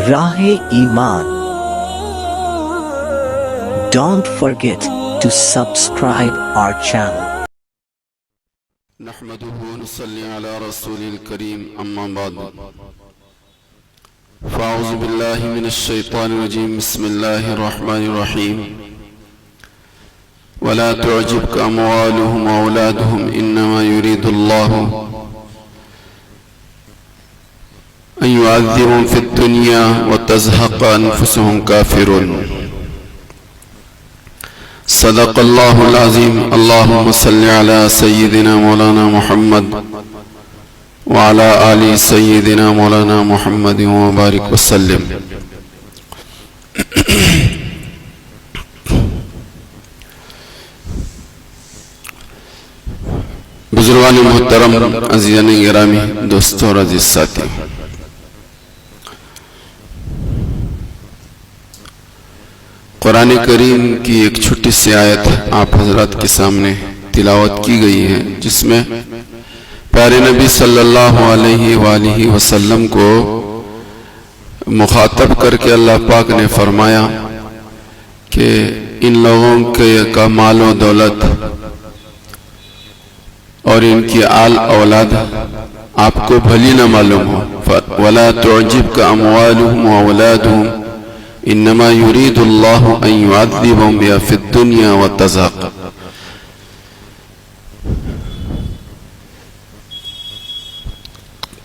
راہ ایمان. Don't forget to subscribe our channel. نحمده ونصلي على رسول الكريم أما بعد فأعوذ بالله من الشيطان الرجيم بسم الله الرحمن الرحيم ولا تعجبك أموالهم وأولادهم إنما يريد الله أن يعذبهم في الدنيا وتزهق أنفسهم كافرون صدق الله العظيم. اللهم صل على سيدنا مولانا محمد وعلى آل سيدنا مولانا محمد وبارك وسلم. بزرگان محترم، عزیزان گرامی، دوستوں اور عزیز ساتھی، قرآن کریم کی ایک چھوٹی سی آیت آپ حضرات کے سامنے تلاوت کی گئی ہے، جس میں پیارے نبی صلی اللہ علیہ وآلہ وسلم کو مخاطب کر کے اللہ پاک نے فرمایا کہ ان لوگوں کا مال و دولت اور ان کی آل اولاد آپ کو بھلی نہ معلوم ہو. وَلَا تُعْجِبْكَ أَمْوَالُهُمْ وَأَوْلَادُهُمْ انما یرید اللہ ان یعذبهم بها فی الدنیا وتزهق.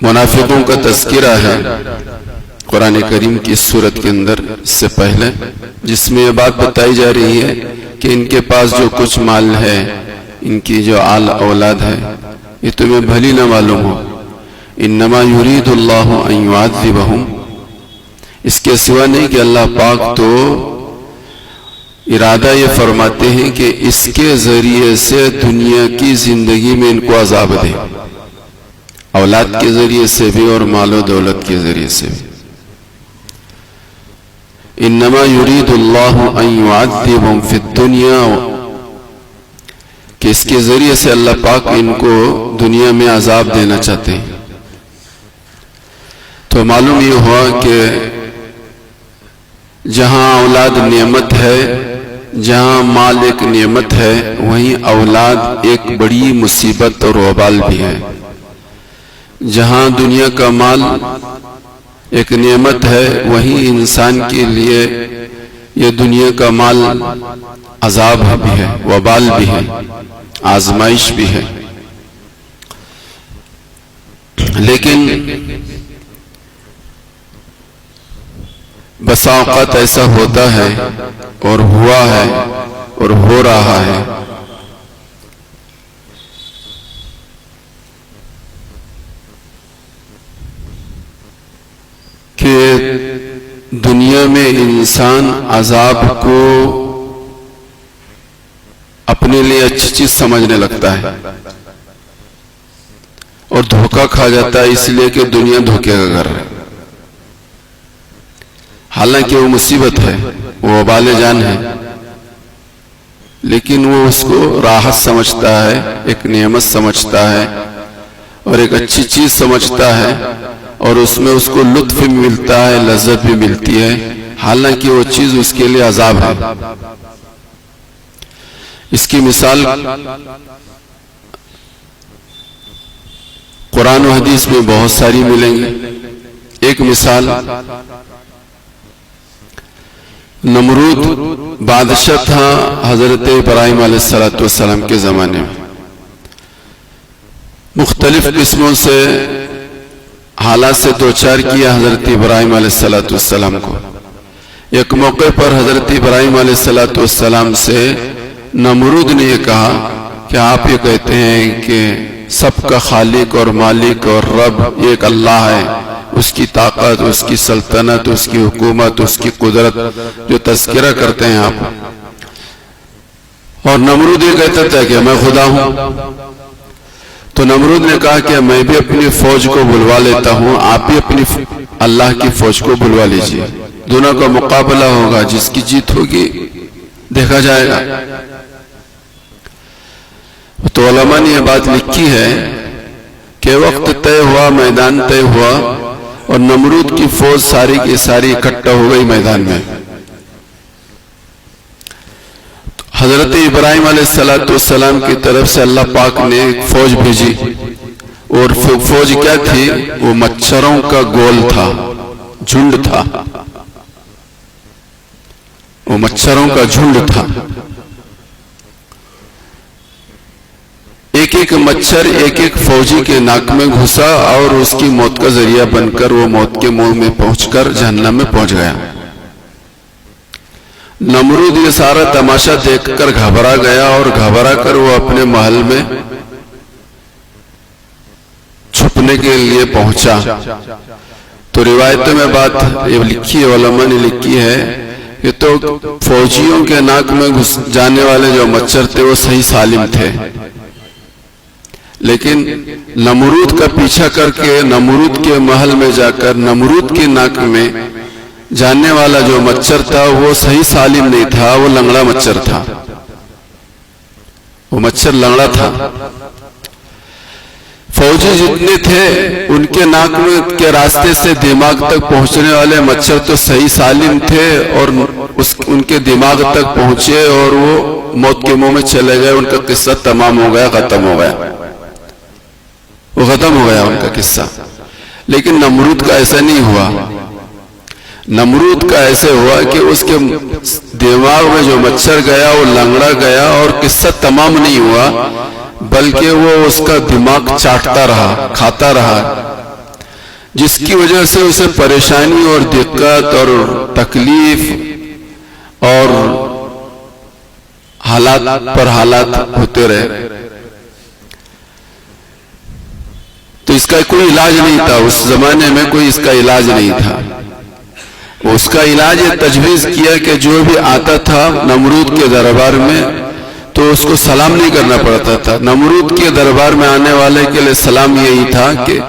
منافقوں کا تذکرہ ہے قرآن کریم کی سورت کے اندر اس سے پہلے، جس میں یہ بات بتائی جا رہی ہے کہ ان کے پاس جو کچھ مال ہے، ان کی جو آل اولاد ہے، یہ تمہیں بھلی نہ معلوم ہو. انما یرید اللہ ان یعذبهم، اس کے سوا نہیں کہ اللہ پاک تو ارادہ یہ فرماتے ہیں کہ اس کے ذریعے سے دنیا کی زندگی میں ان کو عذاب دے، اولاد کے ذریعے سے بھی اور مال و دولت کے ذریعے سے بھی. انما یرید اللہ ان یعذبهم فی الدنیا، کہ اس کے ذریعے سے اللہ پاک ان کو دنیا میں عذاب دینا چاہتے ہیں. تو معلوم یہ ہوا کہ جہاں اولاد نعمت ہے، جہاں مال ایک نعمت ہے، وہیں اولاد ایک بڑی مصیبت اور وبال بھی ہے. جہاں دنیا کا مال ایک نعمت ہے، وہیں انسان کے لیے یہ دنیا کا مال عذاب بھی ہے، وبال بھی ہے، آزمائش بھی ہے. لیکن بسا اوقات ایسا ہوتا ہے اور ہوا ہے اور ہو رہا ہے کہ دنیا میں انسان عذاب کو اپنے لیے اچھی چیز سمجھنے لگتا ہے اور دھوکہ کھا جاتا ہے، اس لیے کہ دنیا دھوکے کا گھر ہے. حالانکہ وہ مصیبت ہے، وہ وبال جان ہے، لیکن وہ اس کو راحت سمجھتا ہے، ایک نعمت سمجھتا ہے اور ایک اچھی چیز سمجھتا ہے، اور اس میں اس کو لطف بھی ملتا ہے، لذت بھی ملتی ہے، حالانکہ وہ چیز اس کے لیے عذاب ہے. اس کی مثال قرآن و حدیث میں بہت ساری ملیں گی. ایک مثال، نمرود بادشاہ تھا حضرت ابراہیم علیہ السلام کے زمانے میں. مختلف قسموں سے حالات سے دوچار کیا حضرت ابراہیم علیہ السلام کو. ایک موقع پر حضرت ابراہیم علیہ السلام سے نمرود نے یہ کہا کہ آپ یہ کہتے ہیں کہ سب کا خالق اور مالک اور رب ایک اللہ ہے، اس کی طاقت، اس کی سلطنت، اس کی حکومت، اس کی قدرت جو تذکرہ کرتے ہیں آپ. اور نمرود یہ کہتا تھا کہ میں خدا ہوں. تو نمرود نے کہا کہ میں بھی اپنی فوج کو بلوا لیتا ہوں، آپ بھی اپنی اللہ کی فوج کو بلوا لیجئے، دونوں کا مقابلہ ہوگا، جس کی جیت ہوگی دیکھا جائے گا. تو علماء نے یہ بات لکھی ہے کہ وقت طے ہوا، میدان طے ہوا، اور نمرود کی فوج ساری کی ساری اکٹھا ہو گئی میدان میں۔ حضرت ابراہیم علیہ السلام کی طرف سے اللہ پاک نے ایک فوج بھیجی، اور فوج کیا تھی؟ وہ مچھروں کا گول تھا، جھنڈ تھا، وہ مچھروں کا جھنڈ تھا۔ ایک ایک مچھر ایک ایک فوجی کے ناک میں گھسا اور اس کی موت کا ذریعہ بن کر وہ موت کے منہ میں پہنچ کر جہنم میں پہنچ گیا۔ نمرود یہ سارا تماشا دیکھ کر گھبرا گیا، اور گھبرا کر وہ اپنے محل میں چھپنے کے لیے پہنچا۔ تو روایتوں میں بات یہ لکھی ہے، علماء نے لکھی ہے کہ تو فوجیوں کے ناک میں گھس جانے والے جو مچھر تھے وہ صحیح سالم تھے، لیکن نمرود کا پیچھا کر کے نمرود کے محل میں جا کر نمرود کے ناک میں جاننے والا جو مچھر تھا وہ صحیح سالم نہیں تھا، وہ لنگڑا مچھر تھا، وہ مچھر لنگڑا تھا۔ فوجی جتنے تھے ان کے ناک میں کے راستے سے دماغ تک پہنچنے والے مچھر تو صحیح سالم تھے، اور ان کے دماغ تک پہنچے اور وہ موت کے منہ میں چلے گئے، ان کا قصہ تمام ہو گیا، ختم ہو گیا، وہ ختم ہو گیا ان کا قصہ۔ لیکن نمرود کا ایسا نہیں ہوا۔ نمرود کا ایسے ہوا کہ اس کے دماغ میں جو مچھر گیا وہ لنگڑا گیا، اور قصہ تمام نہیں ہوا، بلکہ وہ اس کا دماغ چاٹتا رہا، کھاتا رہا، جس کی وجہ سے اسے پریشانی اور دقت اور تکلیف اور حالات پر حالات ہوتے رہے۔ تو اس کا کوئی علاج نہیں تھا، اس زمانے میں کوئی اس کا علاج نہیں تھا۔ اس کا علاج یہ تجویز کیا کہ جو بھی آتا تھا نمرود کے دربار میں تو اس کو سلام نہیں کرنا پڑتا تھا۔ نمرود کے دربار میں آنے والے کے لیے سلام یہی تھا کہ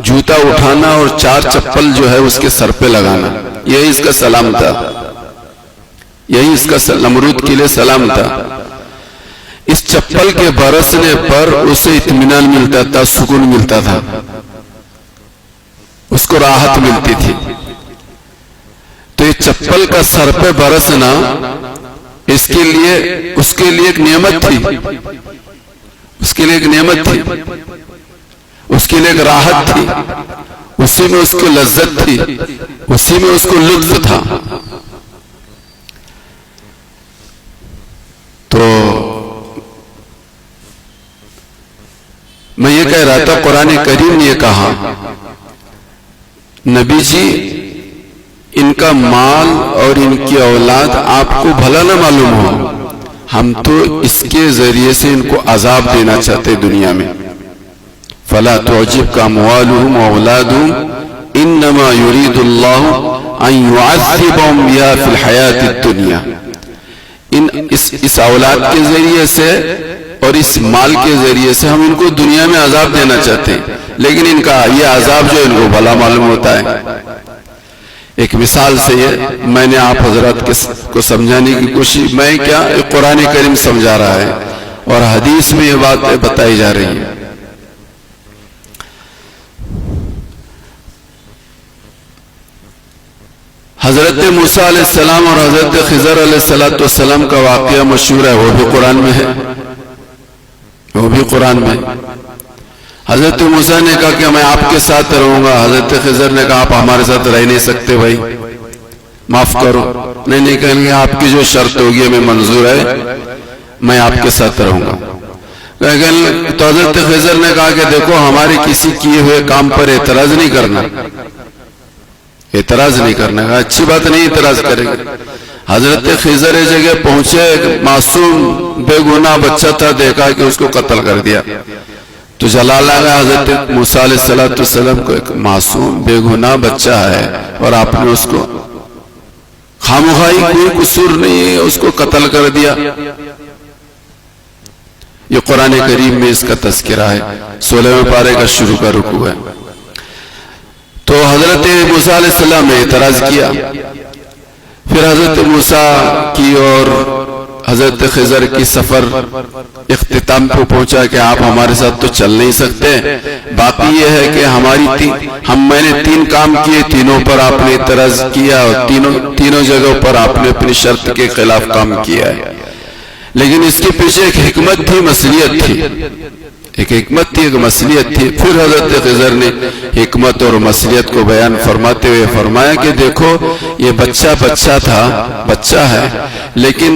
جوتا اٹھانا اور 4 چپل جو ہے اس کے سر پہ لگانا، یہی اس کا سلام تھا، یہی اس کا نمرود کے لیے سلام تھا۔ اس چپل کے برسنے پر اسے اطمینان ملتا تھا، سکون ملتا تھا، اس کو راحت ملتی تھی۔ تو یہ چپل کا سر پہ برسنا اس کے لیے ایک نعمت تھی، اس کے لیے ایک نعمت تھی، اس کے لیے ایک راحت تھی، اسی میں اس کو لذت تھی، اسی میں اس کو لطف تھا۔ تو میں یہ کہہ رہا تھا، قرآن کریم نے یہ کہا، نبی جی ان کا مال اور ان کی اولاد آپ کو بھلا نہ معلوم ہو، ہم تو اس کے ذریعے سے ان کو عذاب دینا چاہتے دنیا میں۔ فَلَا تُعْجِبْكَ أَمْوَالُهُمْ وَأَوْلَادُهُمْ إِنَّمَا يُرِيدُ اللَّهُ أَن يُعَذِّبَهُمْ بِهَا فِي الْحَيَاةِ الدُّنْيَا۔ اس اولاد کے ذریعے سے اور اس مال کے ذریعے سے ہم ان کو دنیا میں عذاب دینا چاہتے ہیں، لیکن ان کا یہ عذاب جو ان کو بھلا معلوم ہوتا ہے۔ ایک مثال سے یہ میں نے آپ حضرات کو سمجھانے کی کوشش، میں کیا قرآن کریم سمجھا رہا ہے اور حدیث میں یہ بات بتائی جا رہی ہے۔ حضرت موسیٰ علیہ السلام اور حضرت خضر علیہ السلام کا واقعہ مشہور ہے، وہ بھی قرآن میں ہے، وہ بھی قرآن میں۔ حضرت موسیٰ نے کہا کہ میں آپ کے ساتھ رہوں گا، حضرت خضر نے کہا آپ ہمارے ساتھ رہ نہیں سکتے بھائی، معاف کرو۔ نہیں کہیں گے آپ کی جو شرط ہوگی ہمیں منظور ہے، میں آپ کے ساتھ رہوں گا۔ تو حضرت خضر نے کہا کہ دیکھو ہمارے کسی کیے ہوئے کام پر اعتراض نہیں کرنا، اعتراض نہیں کرنا، اچھی بات نہیں اعتراض کریں گے۔ حضرت خضر ایک جگہ پہنچے، ایک معصوم بے گناہ بچہ تھا، دیکھا کہ اس کو قتل کر دیا، تو جلال آیا حضرت موسیٰ علیہ السلام کو، ایک معصوم بے گناہ بچہ ہے اور آپ نے اس کو خامخواہی کوئی قصور نہیں ہے اس کو قتل کر دیا۔ یہ قرآن کریم میں اس کا تذکرہ ہے، 16ویں پارے کا شروع کا رکوع ہے۔ تو حضرت موسیٰ علیہ السلام نے اعتراض کیا، پھر حضرت موسیٰ کی اور حضرت خضر کی سفر اختتام پہ پہنچا کہ آپ ہمارے ساتھ تو چل نہیں سکتے، باقی یہ ہے کہ میں نے 3 کام کیے، تینوں پر آپ نے اعتراض کیا اور تینوں جگہوں پر آپ نے اپنی شرط کے خلاف کام کیا ہے۔ لیکن اس کے پیچھے ایک حکمت تھی، مصلیحت تھی، ایک حکمت تھی، ایک مصلیحت تھی۔ پھر حضرت خضر نے حکمت اور مصلیحت کو بیان فرماتے ہوئے فرمایا کہ دیکھو یہ بچہ تھا، بچہ ہے، لیکن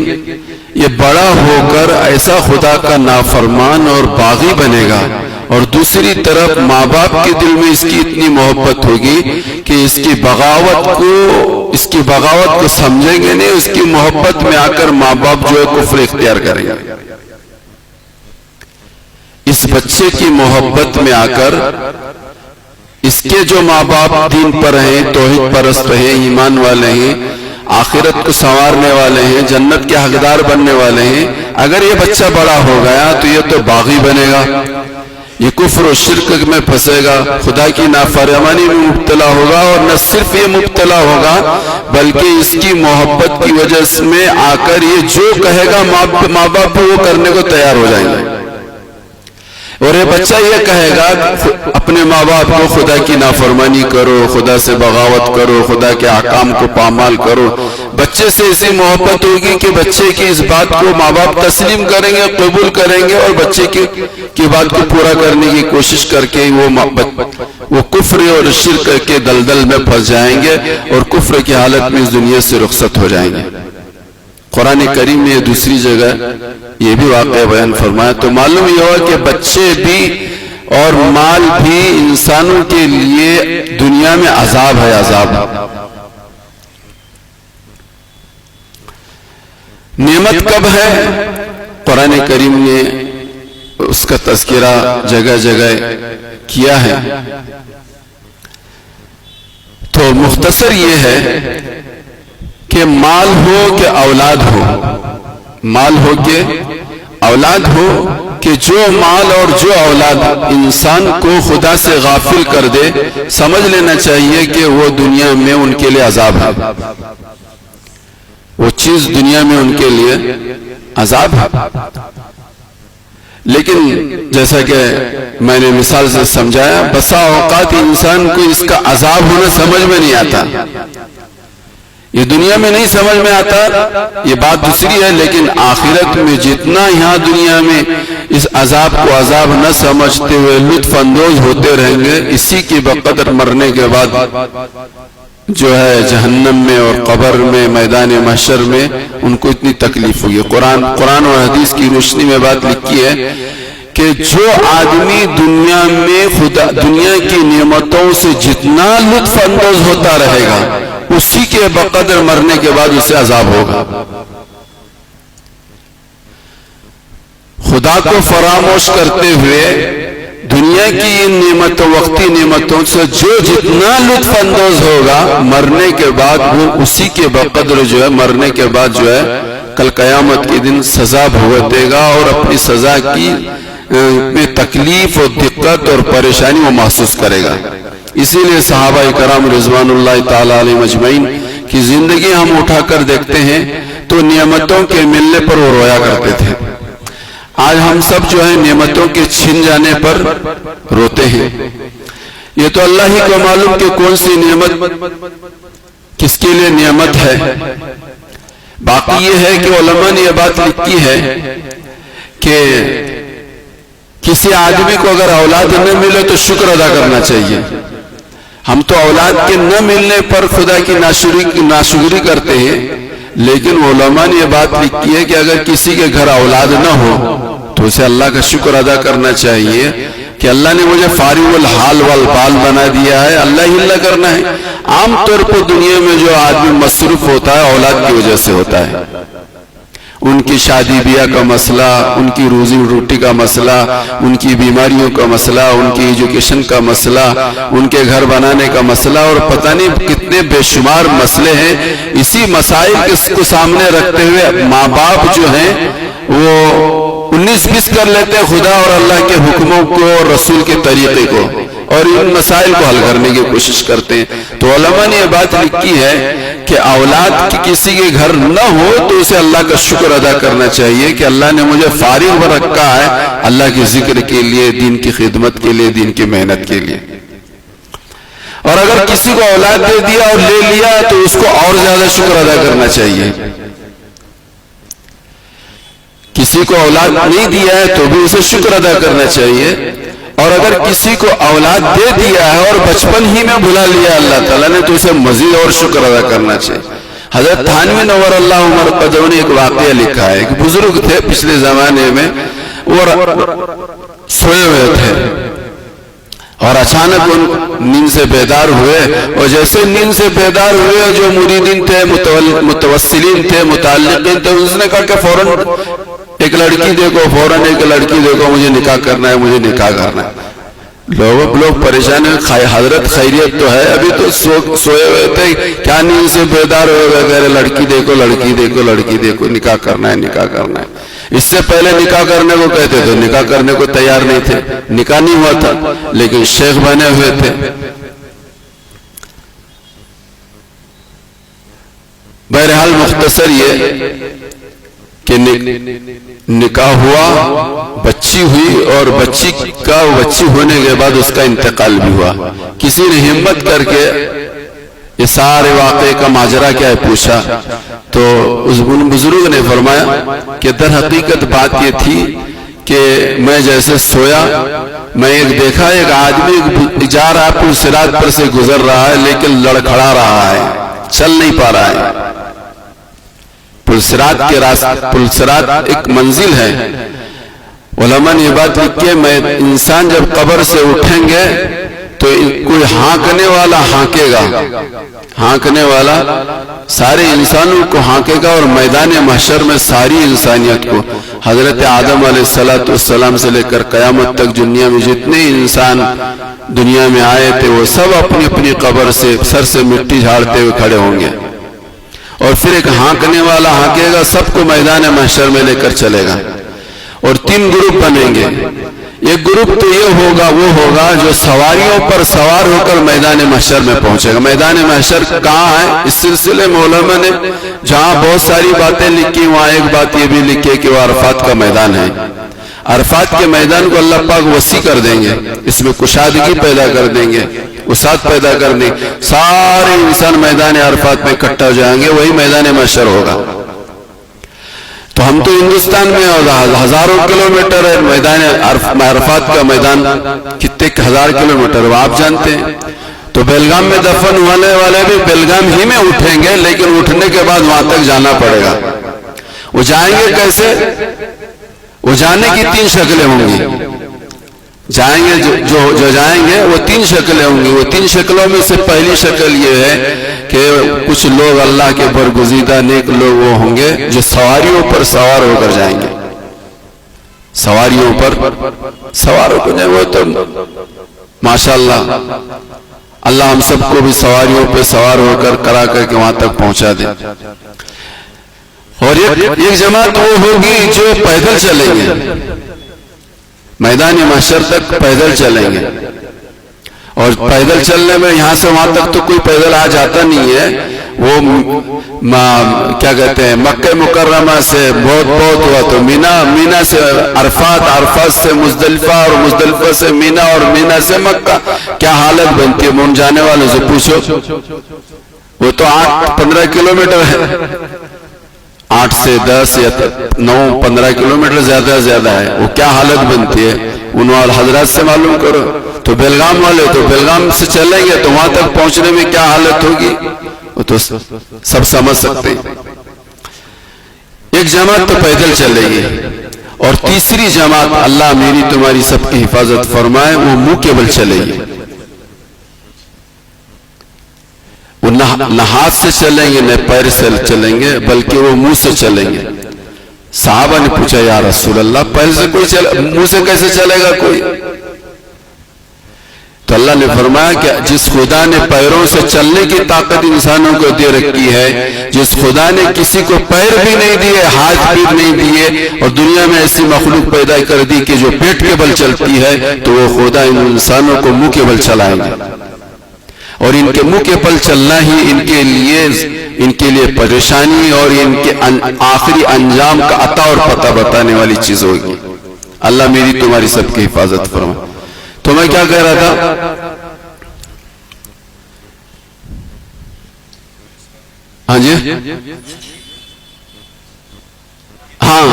یہ بڑا ہو کر ایسا خدا کا نافرمان اور باغی بنے گا، اور دوسری طرف ماں باپ کے دل میں اس کی اتنی محبت ہوگی کہ اس کی بغاوت کو سمجھیں گے نہیں، اس کی محبت میں آ کر ماں باپ جو ہے کفر اختیار کریں گے۔ اس بچے کی محبت میں آ کر اس کے جو ماں باپ دین پر ہیں، توحید پرست ہیں، ایمان والے ہیں، آخرت کو سنوارنے والے ہیں، جنت کے حقدار بننے والے ہیں، اگر یہ بچہ بڑا ہو گیا تو یہ تو باغی بنے گا، یہ کفر و شرک میں پھنسے گا، خدا کی نافرمانی میں مبتلا ہوگا، اور نہ صرف یہ مبتلا ہوگا بلکہ اس کی محبت کی وجہ میں آ کر یہ جو کہے گا ماں باپ وہ کرنے کو تیار ہو جائیں گے، اور یہ بچہ یہ کہے گا اپنے ماں باپ کو خدا کی نافرمانی کرو، خدا سے بغاوت کرو، خدا کے احکام کو پامال کرو۔ بچے سے ایسی محبت ہوگی کہ بچے کی اس بات کو ماں باپ تسلیم کریں گے، قبول کریں گے، اور بچے کی بات کو پورا کرنے کی کوشش کر کے وہ کفر اور شرک کے دلدل میں پھنس جائیں گے، اور کفر کی حالت میں اس دنیا سے رخصت ہو جائیں گے۔ قرآن کریم میں دوسری جگہ یہ بھی واقعہ بیان فرمایا، تو معلوم یہ ہوا کہ بچے بھی اور مال بھی انسانوں کے لیے دنیا میں عذاب ہے، عذاب۔ نعمت کب ہے؟ قرآن کریم نے اس کا تذکرہ جگہ جگہ کیا ہے، تو مختصر یہ ہے کہ مال ہو کہ اولاد ہو، مال ہو کہ اولاد ہو، کہ جو مال اور جو اولاد انسان کو خدا سے غافل کر دے، سمجھ لینا چاہیے کہ وہ دنیا میں ان کے لیے عذاب ہے، وہ چیز دنیا میں ان کے لیے عذاب ہے۔ لیکن جیسا کہ میں نے مثال سے سمجھایا، بسا اوقات انسان کو اس کا عذاب ہونا سمجھ میں نہیں آتا، یہ دنیا میں نہیں سمجھ میں آتا، یہ بات دوسری ہے، لیکن آخرت میں جتنا یہاں دنیا میں اس عذاب کو عذاب نہ سمجھتے ہوئے لطف اندوز ہوتے رہیں گے، اسی کی بقدر مرنے کے بعد جو ہے جہنم میں اور قبر میں، میدان محشر میں ان کو اتنی تکلیف ہوگی۔ قرآن اور حدیث کی روشنی میں بات لکھی ہے کہ جو آدمی دنیا کی نعمتوں سے جتنا لطف اندوز ہوتا رہے گا، اسی کے بقدر مرنے کے بعد اسے عذاب ہوگا۔ خدا کو فراموش کرتے ہوئے دنیا کی ان نعمتوں، وقتی نعمتوں سے جو جتنا لطف اندوز ہوگا، مرنے کے بعد وہ اسی کے بقدر جو ہے مرنے کے بعد جو ہے کل قیامت کے دن سزا بھگتے گا، اور اپنی سزا کی میں تکلیف اور دقت اور پریشانی وہ محسوس کرے گا۔ اسی لیے صحابہ کرام رضوان اللہ تعالی علیہ مجمعین کی زندگی ہم اٹھا کر دیکھتے ہیں تو نعمتوں کے ملنے پر وہ رویا کرتے تھے۔ آج ہم سب جو ہے نعمتوں کے چھن جانے پر روتے ہیں۔ یہ تو اللہ ہی کو معلوم کہ کون سی نعمت کس کے لیے نعمت ہے۔ باقی یہ ہے کہ علماء نے یہ بات لکھی ہے کہ کسی آدمی کو اگر اولاد نہ ملے تو شکر ادا کرنا چاہیے۔ ہم تو اولاد کے نہ ملنے پر خدا کی ناشکری کرتے ہیں، لیکن علماء نے یہ بات لکھی ہے کہ اگر کسی کے گھر اولاد نہ ہو تو اسے اللہ کا شکر ادا کرنا چاہیے کہ اللہ نے مجھے فارغ الحال والبال بنا دیا ہے، اللہ ہی اللہ کرنا ہے۔ عام طور پر دنیا میں جو آدمی مصروف ہوتا ہے اولاد کی وجہ سے ہوتا ہے، ان کی شادی بیاہ کا مسئلہ، ان کی روزی روٹی کا مسئلہ، ان کی بیماریوں کا مسئلہ، ان کی ایجوکیشن کا مسئلہ، ان کے گھر بنانے کا مسئلہ، اور پتہ نہیں کتنے بے شمار مسئلے ہیں۔ اسی مسائل کو سامنے رکھتے ہوئے ماں باپ جو ہیں وہ 19-20 کر لیتے خدا اور اللہ کے حکموں کو اور رسول کے طریقے کو، اور ان مسائل کو حل کرنے کی کوشش کرتے ہیں. تو علماء نے یہ بات لکھی ہے کہ اولاد کی کسی کے گھر نہ ہو تو اسے اللہ کا شکر ادا کرنا چاہیے کہ اللہ نے مجھے فارغ پر رکھا ہے اللہ کے ذکر کے لیے, دین کی خدمت کے لیے, دین کی محنت کے لیے. اور اگر کسی کو اولاد دے دیا اور لے لیا تو اس کو اور زیادہ شکر ادا کرنا چاہیے. کسی کو اولاد نہیں دیا ہے تو بھی اسے شکر ادا کرنا چاہیے. اور اگر کسی کو اولاد دے دیا ہے اور بچپن ہی میں بھلا لیا اللہ تعالیٰ نے تو اسے مزید اور شکر ادا کرنا چاہیے. حضرت تھانوی نور اللہ عمر قدر نے ایک واقعہ لکھا ہے. ایک بزرگ تھے پچھلے زمانے میں, وہ سوئے ہوئے تھے اور اچانک ان نیند سے بیدار ہوئے, اور جیسے نیند سے بیدار ہوئے جو مریدین تھے, متوسلین تھے, متعلقین تھے, اس نے کہا کہ فوراً ایک لڑکی دیکھو, فوراً ایک لڑکی دیکھو, مجھے نکاح کرنا ہے, مجھے نکاح کرنا ہے. لوگ پریشان ہیں, حضرت خیریت تو ہے, ابھی تو سوئے ہوئے تھے, کیا نیند سے بیدار ہوئے گا, کہہ رہے لڑکی دیکھو, لڑکی دیکھو, لڑکی دیکھو, نکاح کرنا ہے, نکاح کرنا ہے. اس سے پہلے نکاح کرنے کو کہتے تھے, نکاح کرنے کو تیار نہیں تھے, نکاح نہیں ہوا تھا, لیکن شیخ بنے ہوئے تھے. بہرحال مختصر یہ کہ نکاح ہوا, بچی ہوئی, اور بچی ہونے کے بعد اس کا انتقال بھی ہوا. کسی نے ہمت کر کے یہ سارے واقعے کا ماجرا کیا ہے پوچھا تو اس بزرگ نے فرمایا کہ در حقیقت بات یہ تھی کہ میں جیسے سویا, میں ایک دیکھا ایک آدمی جا رہا پل صراط پر سے گزر رہا ہے لیکن لڑکھڑا رہا ہے, چل نہیں پا رہا ہے. پل صراط ایک منزل ہے. علماء نے یہ بات لکھی ہے, میں انسان جب قبر سے اٹھیں گے تو کوئی ہانکنے والا ہانکے گا, ہانکنے والا سارے انسانوں کو ہانکے گا, اور میدان محشر میں ساری انسانیت کو, حضرت آدم علیہ السلام سے لے کر قیامت تک دنیا میں جتنے انسان دنیا میں آئے تھے وہ سب اپنی اپنی قبر سے سر سے مٹی جھاڑتے ہوئے کھڑے ہوں گے, اور پھر ایک ہانکنے والا ہانکے گا, سب کو میدان محشر میں لے کر چلے گا. اور 3 گروپ بنیں گے. ایک گروپ تو یہ ہوگا, وہ ہوگا جو سواریوں پر سوار ہو کر میدان محشر میں پہنچے گا. میدان محشر کہاں ہے, اس سلسلے میں علماء نے جہاں بہت ساری باتیں لکھی, وہاں ایک بات یہ بھی لکھی کہ وہ عرفات کا میدان ہے. عرفات کے میدان کو اللہ پاک وسیع کر دیں گے, اس میں کشادگی پیدا کر دیں گے, وسعت پیدا کر دیں, سارے انسان میدان عرفات میں اکٹھا ہو جائیں گے, وہی میدان محشر ہوگا. تو ہم تو ہندوستان میں ہزاروں کلومیٹر ہے میدان عرفات کا میدان, کتنے ہزار کلومیٹر آپ جانتے ہیں. تو بیلگام میں دفن ہونے والے بھی بیلگام ہی میں اٹھیں گے, لیکن اٹھنے کے بعد وہاں تک جانا پڑے گا. وہ جائیں گے کیسے, وہ جانے کی 3 شکلیں ہوں گی. جائیں گے جو جائیں گے وہ 3 شکلیں ہوں گی. وہ 3 شکلوں میں سے پہلی شکل یہ ہے کہ کچھ لوگ اللہ کے برگزیدہ نیک لوگ وہ ہوں گے جو سواریوں پر سوار ہو کر جائیں گے. سواریوں پر سوار ہو کر جائیں, وہ تو ماشاءاللہ اللہ ہم سب کو بھی سواریوں پہ سوار ہو کر کرا کر کے وہاں تک پہنچا دے. اور ایک جماعت وہ ہوگی جو پیدل چلیں گے, میدان محشر تک پیدل چلیں گے. اور پیدل چلنے میں یہاں سے وہاں تک تو کوئی پیدل آ جاتا نہیں ہے. وہ کیا کہتے ہیں, مکہ مکرمہ سے بہت ہوا تو مینا سے عرفات, عرفات سے مزدلفہ, اور مزدلفہ سے مینا, اور مینا سے مکہ. کیا حالت بنتی ہے, ان جانے والوں سے پوچھو. وہ تو 8-15 کلومیٹر ہے, 8 سے 10 یا 9-15 کلومیٹر زیادہ ہے. وہ کیا حالت بنتی ہے انہوں حضرات سے معلوم کرو. تو بیلگام والے تو بیلگام سے چلیں گے تو وہاں تک پہنچنے میں کیا حالت ہوگی وہ تو سب سمجھ سکتے ہیں. ایک جماعت تو پیدل چلے گی, اور تیسری جماعت اللہ میری تمہاری سب کی حفاظت فرمائے, وہ منہ کے بل چلے گی. وہ نہ ہاتھ سے چلیں گے نہ پیر سے چلیں گے, بلکہ وہ منہ سے چلیں گے. صحابہ نے پوچھا یا رسول اللہ, پیر سے کوئی منہ سے کیسے چلے گا کوئی؟ تو تو اللہ نے فرمایا کہ جس خدا نے پیروں سے چلنے کی طاقت انسانوں کو دے رکھی ہے، جس خدا نے کسی کو پیر بھی نہیں دیے، ہاتھ بھی نہیں دیے، اور دنیا میں ایسی مخلوق پیدا کر دی کہ جو پیٹ کے بل چلتی ہے، تو وہ خدا ان انسانوں کو منہ کے بل چلائیں گے، اور ان کے منہ کے بل چلنا ہی ان کے لیے پریشانی اور ان کے آخری انجام کا عطا اور پتہ بتانے والی چیز ہوگی۔ اللہ میری تمہاری سب کی حفاظت فرمائے۔ تو میں کیا کہہ رہا تھا؟ ہاں جی، ہاں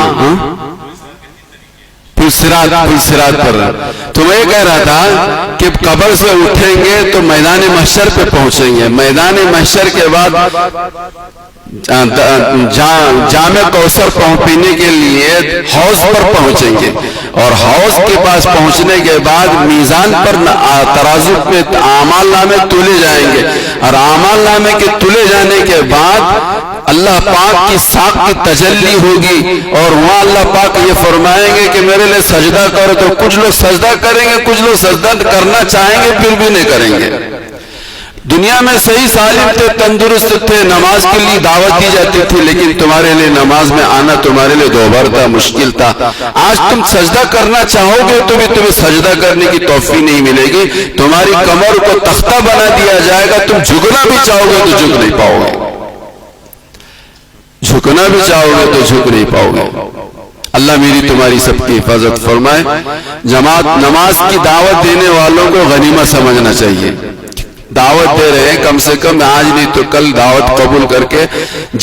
پلسرات پر رہا۔ تو میں یہ کہہ رہا تھا کہ قبر سے اٹھیں گے تو میدان محشر پہ پہنچیں گے، میدان محشر کے بعد جامع کوثر پینے کے لیے حوض پر پہنچیں گے، اور حوض کے پاس پہنچنے کے بعد میزان پر ترازو پہ اعمال نامے تولے جائیں گے، اور اعمال نامے کے تولے جانے کے بعد اللہ پاک کی ساق کی تجلی ہوگی، اور وہاں اللہ پاک یہ فرمائیں گے کہ میرے لیے سجدہ کرو، تو کچھ لوگ سجدہ کریں گے، کچھ لوگ سجدہ کرنا چاہیں گے پھر بھی نہیں کریں گے۔ دنیا میں صحیح سالم تھے، تندرست تھے، نماز کے لیے دعوت دی جاتی تھی، لیکن تمہارے لیے نماز میں آنا تمہارے لیے دوبار تھا، مشکل تھا۔ آج تم سجدہ کرنا چاہو گے تو بھی تمہیں سجدہ کرنے کی توفیق نہیں ملے گی، تمہاری کمر کو تختہ بنا دیا جائے گا، تم جھکنا بھی چاہو گے تو جھک نہیں پاؤ گے، جھکنا بھی چاہو گے تو جھک نہیں پاؤ گے۔ اللہ میری تمہاری سب کی حفاظت فرمائے۔ جماعت نماز کی دعوت دینے والوں کو غنیمت سمجھنا چاہیے، دعوت دے رہے ہیں، کم سے کم آج نہیں تو کل دعوت قبول کر کے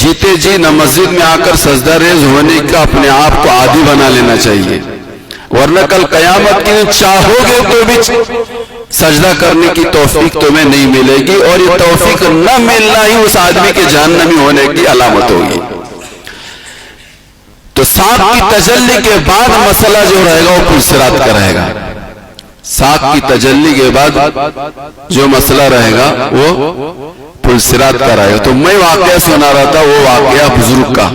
جیتے جی نہ مسجد میں آ کر سجدہ ریز ہونے کا اپنے آپ کو عادی بنا لینا چاہیے، ورنہ کل قیامت کے دن چاہو گے تو بھی سجدہ کرنے کی توفیق تمہیں نہیں ملے گی، اور یہ توفیق نہ ملنا ہی اس آدمی کے جہنمی ہونے کی علامت ہوگی۔ تو ساق کی تجلی کے بعد مسئلہ جو رہے گا وہ پلسرات کا رہے گا، ساق کی تجلی کے بعد جو مسئلہ رہے گا وہ پلسرات کا رہے گا۔ تو میں واقعہ سنا رہا تھا، وہ واقعہ بزرگ کا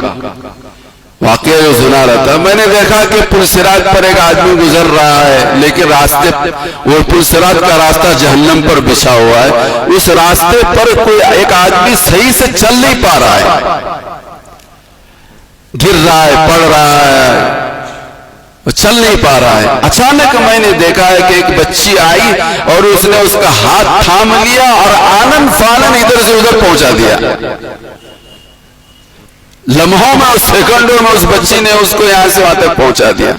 واقعہ جو سنا رہا تھا، میں نے دیکھا کہ پلسرات پر ایک آدمی گزر رہا ہے، لیکن راستے وہ پلسرات کا راستہ جہنم پر بچھا ہوا ہے، اس راستے پر کوئی ایک آدمی صحیح سے چل نہیں پا رہا ہے، گر رہا ہے، پڑ رہا ہے، وہ چل نہیں پا رہا ہے۔ اچانک میں نے دیکھا ہے کہ ایک بچی آئی اور اس نے اس کا ہاتھ تھام لیا اور آنن فانن ادھر سے ادھر پہنچا دیا، لمحوں میں سیکنڈوں میں اس بچی نے اس کو یہاں سے وہاں تک پہنچا دیا۔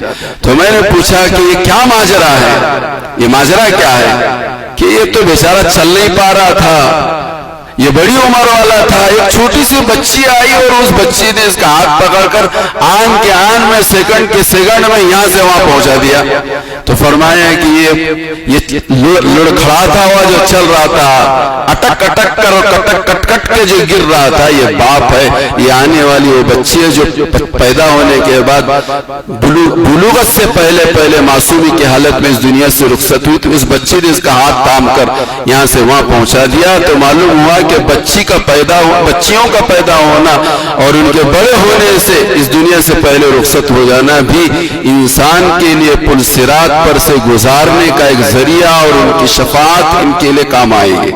تو میں نے پوچھا کہ یہ کیا ماجرا ہے، یہ ماجرا کیا ہے؟ کہ یہ تو بیچارہ چل نہیں پا رہا تھا، یہ بڑی عمر والا تھا، ایک چھوٹی سی بچی آئی اور اس بچی نے اس کا ہاتھ پکڑ کر آن کے آن میں سیکنڈ کے سیکنڈ میں یہاں سے وہاں پہنچا دیا۔ تو فرمایا کہ یہ لڑکھڑاتا ہوا جو چل رہا تھا، اٹک اٹک کر اور کٹک کٹ کٹ کے جو گر رہا تھا، یہ باپ ہے، یہ آنے والی وہ بچی ہے جو پیدا ہونے کے بعد بلوغت سے پہلے معصومی کی حالت میں اس دنیا سے رخصت ہوئی، تو اس بچی نے اس کا ہاتھ تھام کر یہاں سے وہاں پہنچا دیا۔ تو معلوم ہوا کہ بچیوں کا پیدا ہونا اور ان کے بڑے ہونے سے اس دنیا سے پہلے رخصت ہو جانا بھی انسان کے لیے پلسرات پر سے گزارنے کا ایک ذریعہ، اور ان کی شفاعت ان کے لیے کام آئے گی۔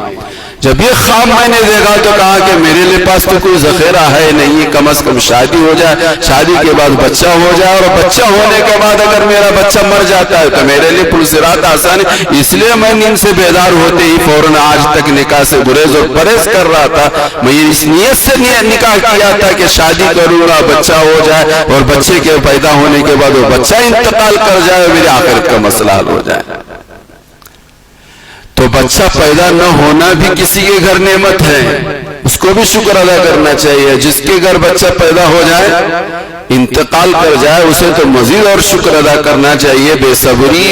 جب یہ خواب میں نے دیکھا تو کہا کہ میرے لیے پاس تو کوئی ذخیرہ ہے نہیں، کم از کم شادی ہو جائے، شادی کے بعد بچہ ہو جائے، اور بچہ ہونے کے بعد اگر میرا بچہ مر جاتا ہے تو میرے لیے پلسرات آسان ہے۔ اس لیے میں نیند سے بیدار ہوتے ہی فوراً آج تک نکاح سے گریز اور پرہیز کر رہا تھا۔ میں اس نیت سے نکاح کیا تھا کہ شادی کروں گا، بچہ ہو جائے، اور بچے کے پیدا ہونے کے بعد وہ بچہ انتقال کر جائے، میری آخرت کا مسئلہ حل ہو جائے۔ تو بچہ پیدا نہ ہونا بھی کسی کے گھر نعمت ہے، اس کو بھی شکر ادا کرنا چاہیے۔ جس کے گھر بچہ پیدا ہو جائے، انتقال کر جائے، اسے تو مزید اور شکر ادا کرنا چاہیے۔ بے صبری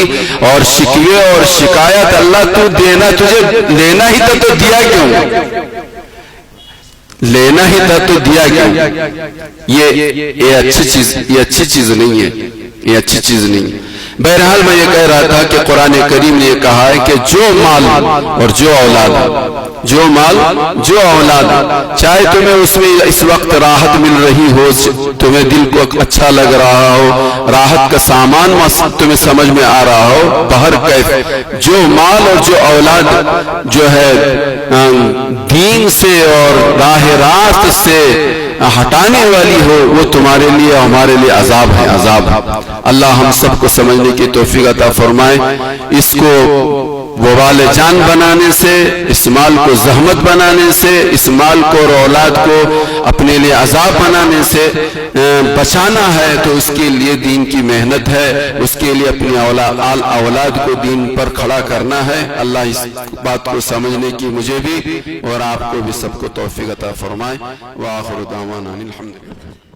اور شکوے اور شکایت، اللہ تو دینا، تجھے لینا ہی تھا تو دیا کیوں؟ لینا ہی تھا تو دیا کیوں؟ یہ اچھی چیز نہیں ہے، یہ اچھی چیز نہیں ہے۔ بہرحال میں یہ کہہ رہا تھا کہ قرآن کریم نے یہ کہا ہے کہ جو مال اور جو اولاد، جو مال جو اولاد، چاہے تمہیں اس میں اس وقت راحت مل رہی ہو، تمہیں دل کو اچھا لگ رہا ہو، راحت کا سامان تمہیں سمجھ میں آ رہا ہو، بہر کیف جو مال اور جو اولاد جو ہے دین سے اور راہ راست سے ہٹانے والی ہو، وہ تمہارے لیے ہمارے لیے عذاب ہے، عذاب ہے۔ اللہ ہم سب کو سمجھنے کی توفیق عطا فرمائے، اس کو وبال جان بنانے سے، اس مال کو زحمت بنانے سے، اس مال کو اور اولاد کو اپنے لیے عذاب بنانے سے بچانا ہے، تو اس کے لیے دین کی محنت ہے، اس کے لیے اپنی اولاد کو دین پر کھڑا کرنا ہے۔ اللہ اس بات کو سمجھنے کی مجھے بھی اور آپ کو بھی سب کو توفیق عطا فرمائے۔ وآخر دعوانا الحمدللہ۔